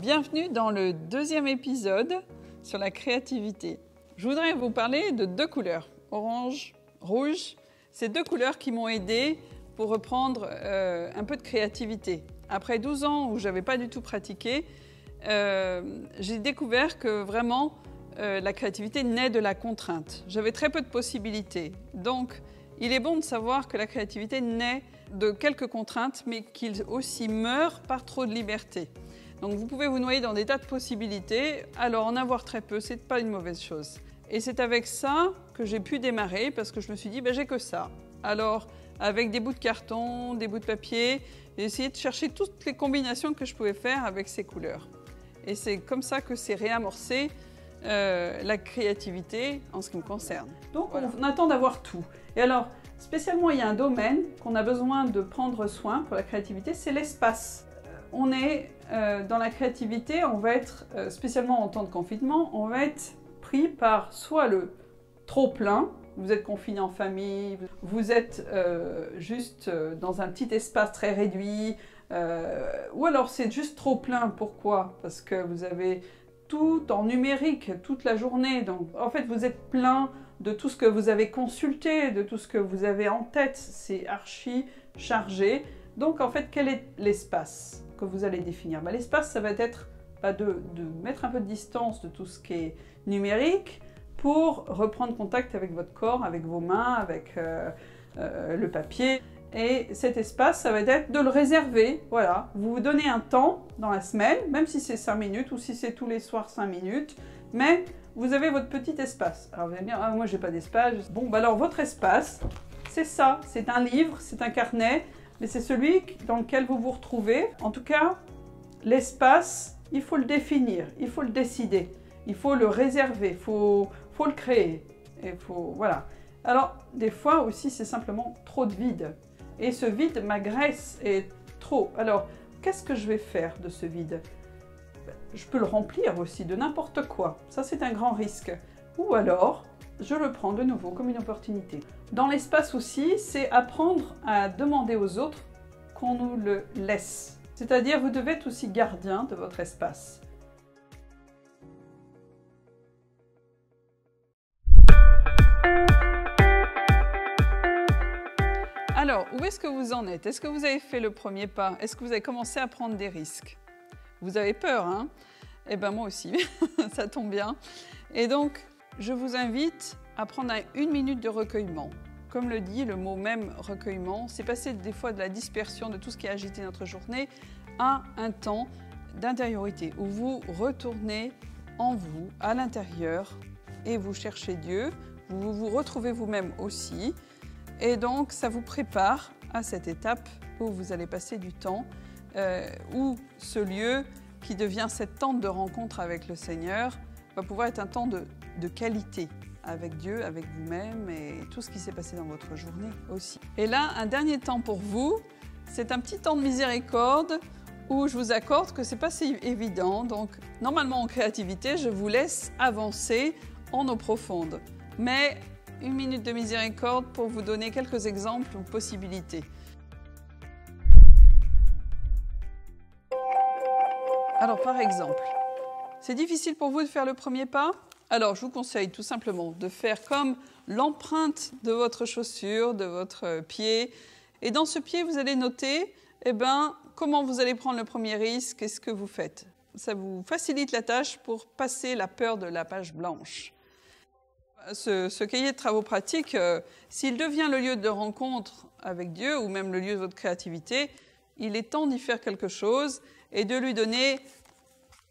Bienvenue dans le deuxième épisode sur la créativité. Je voudrais vous parler de deux couleurs, orange, rouge. Ces deux couleurs qui m'ont aidé pour reprendre un peu de créativité. Après 12 ans où je n'avais pas du tout pratiqué, j'ai découvert que vraiment la créativité naît de la contrainte. J'avais très peu de possibilités. Donc, il est bon de savoir que la créativité naît de quelques contraintes, mais qu'il aussi meurt par trop de liberté. Donc vous pouvez vous noyer dans des tas de possibilités, alors en avoir très peu, c'est pas une mauvaise chose. Et c'est avec ça que j'ai pu démarrer, parce que je me suis dit, j'ai que ça. Alors, avec des bouts de carton, des bouts de papier, j'ai essayé de chercher toutes les combinaisons que je pouvais faire avec ces couleurs. Et c'est comme ça que c'est réamorcé la créativité en ce qui me concerne. Donc voilà. On attend d'avoir tout. Et alors, spécialement, il y a un domaine qu'on a besoin de prendre soin pour la créativité, c'est l'espace. On est dans la créativité, on va être, spécialement en temps de confinement, on va être pris par soit le trop plein, vous êtes confiné en famille, vous êtes juste dans un petit espace très réduit, ou alors c'est juste trop plein. Pourquoi? Parce que vous avez tout en numérique toute la journée, donc en fait vous êtes plein de tout ce que vous avez consulté, de tout ce que vous avez en tête, c'est archi chargé. Donc en fait, quel est l'espace que vous allez définir? L'espace, ça va être de mettre un peu de distance de tout ce qui est numérique pour reprendre contact avec votre corps, avec vos mains, avec le papier. Et cet espace, ça va être de le réserver. Voilà, vous vous donnez un temps dans la semaine, même si c'est 5 minutes ou si c'est tous les soirs 5 minutes, mais vous avez votre petit espace. Alors vous allez me dire, ah, moi j'ai pas d'espace. Bon, alors votre espace, c'est ça, c'est un livre, c'est un carnet, mais c'est celui dans lequel vous vous retrouvez. En tout cas, l'espace, il faut le définir, il faut le décider, il faut le réserver, il faut le créer. Et voilà. Alors, des fois aussi, c'est simplement trop de vide. Et ce vide m'agresse et trop. Alors, qu'est-ce que je vais faire de ce vide? Je peux le remplir aussi de n'importe quoi. Ça, c'est un grand risque. Ou alors, je le prends de nouveau comme une opportunité. Dans l'espace aussi, c'est apprendre à demander aux autres qu'on nous le laisse. C'est-à-dire, vous devez être aussi gardien de votre espace. Alors, où est-ce que vous en êtes? Est-ce que vous avez fait le premier pas? Est-ce que vous avez commencé à prendre des risques? Vous avez peur, hein? Eh bien, moi aussi, ça tombe bien. Et donc, je vous invite à prendre 1 minute de recueillement. Comme le dit le mot même recueillement, c'est passer des fois de la dispersion de tout ce qui a agité notre journée à un temps d'intériorité où vous retournez en vous, à l'intérieur, et vous cherchez Dieu, vous vous retrouvez vous-même aussi. Et donc, ça vous prépare à cette étape où vous allez passer du temps, où ce lieu qui devient cette tente de rencontre avec le Seigneur va pouvoir être un temps de qualité avec Dieu, avec vous-même et tout ce qui s'est passé dans votre journée aussi. Et là, un dernier temps pour vous, c'est un petit temps de miséricorde où je vous accorde que ce n'est pas si évident. Donc, normalement en créativité, je vous laisse avancer en eau profonde. Mais 1 minute de miséricorde pour vous donner quelques exemples ou possibilités. Alors par exemple, c'est difficile pour vous de faire le premier pas? Alors je vous conseille tout simplement de faire comme l'empreinte de votre chaussure, de votre pied. Et dans ce pied, vous allez noter comment vous allez prendre le premier risque et ce que vous faites. Ça vous facilite la tâche pour passer la peur de la page blanche. Ce cahier de travaux pratiques, s'il devient le lieu de rencontre avec Dieu ou même le lieu de votre créativité, il est temps d'y faire quelque chose et de lui donner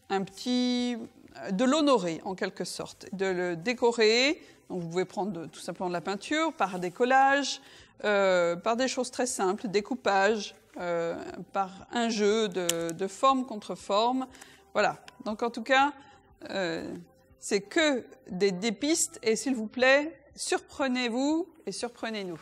de l'honorer en quelque sorte, de le décorer. Donc vous pouvez prendre tout simplement de la peinture, par des collages, par des choses très simples, découpage, par un jeu de forme contre forme. Voilà, donc en tout cas, c'est que des pistes et s'il vous plaît, surprenez-vous et surprenez-nous.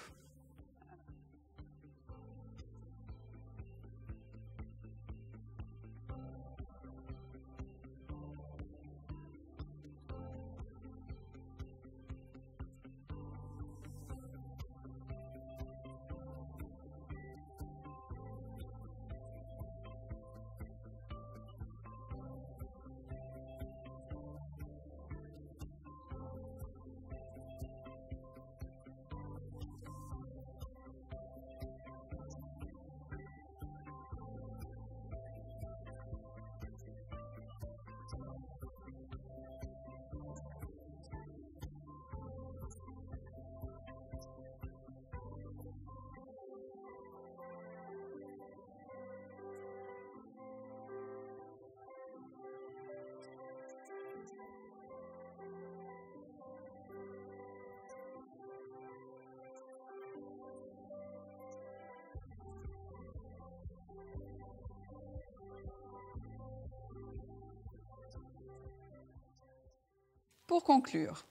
Pour conclure,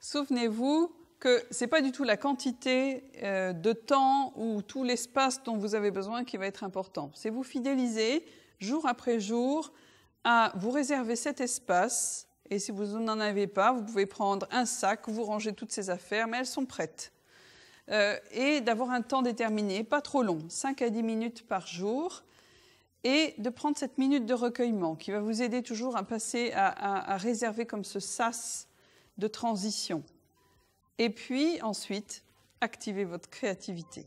souvenez-vous que ce n'est pas du tout la quantité de temps ou tout l'espace dont vous avez besoin qui va être important. C'est vous fidéliser jour après jour à vous réserver cet espace. Et si vous n'en avez pas, vous pouvez prendre un sac où vous rangez toutes ces affaires, mais elles sont prêtes. Et d'avoir un temps déterminé, pas trop long, 5 à 10 minutes par jour, et de prendre cette minute de recueillement qui va vous aider toujours à passer, à réserver comme ce sas de transition. Et puis ensuite, activez votre créativité.